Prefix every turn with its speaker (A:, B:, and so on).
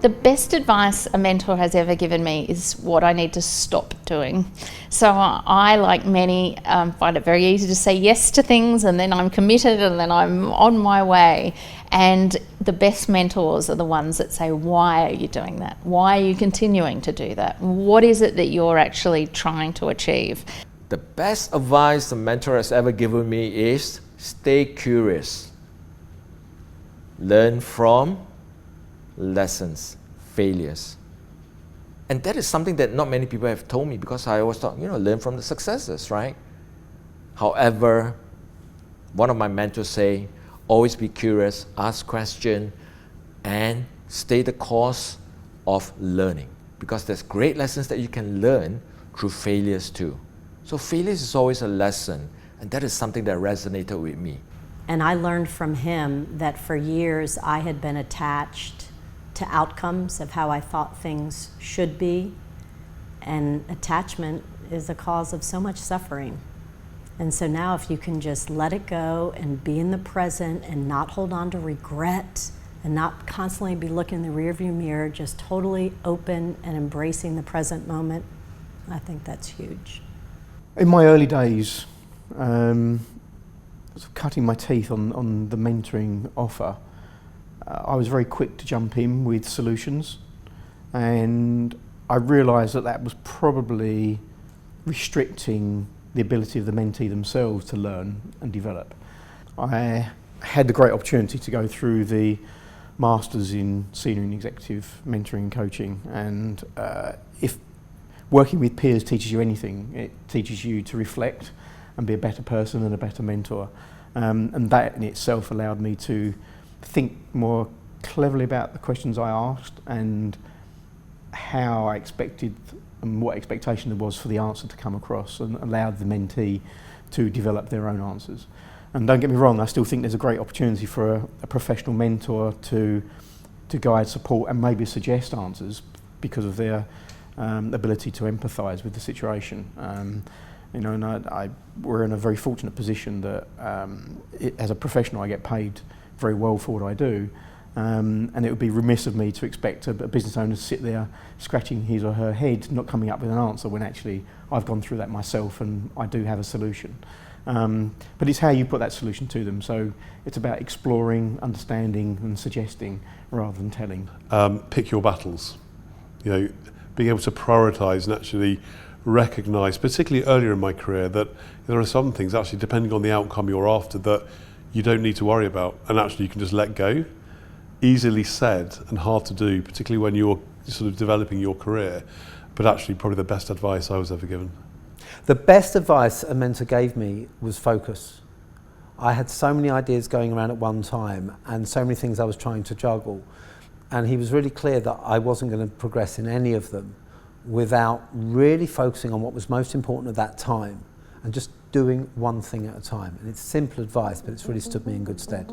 A: The best advice a mentor has ever given me is what I need to stop doing. So I, like many, find it very easy to say yes to things, and then I'm committed, and then I'm on my way. And the best mentors are the ones that say, why are you doing that? Why are you continuing to do that? What is it that you're actually trying to achieve?
B: The best advice a mentor has ever given me is stay curious. Learn from lessons, failures. And that is something that not many people have told me, because I always thought, learn from the successes, right? However, one of my mentors say, always be curious, ask questions, and stay the course of learning, because there's great lessons that you can learn through failures too. So failures is always a lesson, and that is something that resonated with me.
C: And I learned from him that for years I had been attached to outcomes of how I thought things should be, and attachment is a cause of so much suffering. And so now if you can just let it go and be in the present and not hold on to regret and not constantly be looking in the rearview mirror, just totally open and embracing the present moment, I think that's huge.
D: In my early days, sort of cutting my teeth on the mentoring offer, I was very quick to jump in with solutions, and I realised that was probably restricting the ability of the mentee themselves to learn and develop. I had the great opportunity to go through the Masters in Senior and Executive Mentoring and Coaching, and if working with peers teaches you anything, it teaches you to reflect and be a better person and a better mentor. And that in itself allowed me to think more cleverly about the questions I asked and how I expected and what expectation there was for the answer to come across, and allowed the mentee to develop their own answers. And don't get me wrong, I still think there's a great opportunity for a professional mentor to guide, support, and maybe suggest answers because of their ability to empathise with the situation. And we're in a very fortunate position that as a professional I get paid very well for what I do, and it would be remiss of me to expect a business owner to sit there scratching his or her head, not coming up with an answer, when actually I've gone through that myself and I do have a solution. But it's how you put that solution to them. So it's about exploring, understanding and suggesting rather than telling.
E: Pick your battles. Being able to prioritise and actually recognise, particularly earlier in my career, that there are some things actually, depending on the outcome you're after, that you don't need to worry about, and actually you can just let go. Easily said and hard to do, particularly when you're sort of developing your career, but actually probably the best advice I was ever given.
F: The best advice a mentor gave me was focus. I had so many ideas going around at one time and so many things I was trying to juggle, and he was really clear that I wasn't going to progress in any of them without really focusing on what was most important at that time and just doing one thing at a time. And it's simple advice, but it's really stood me in good stead.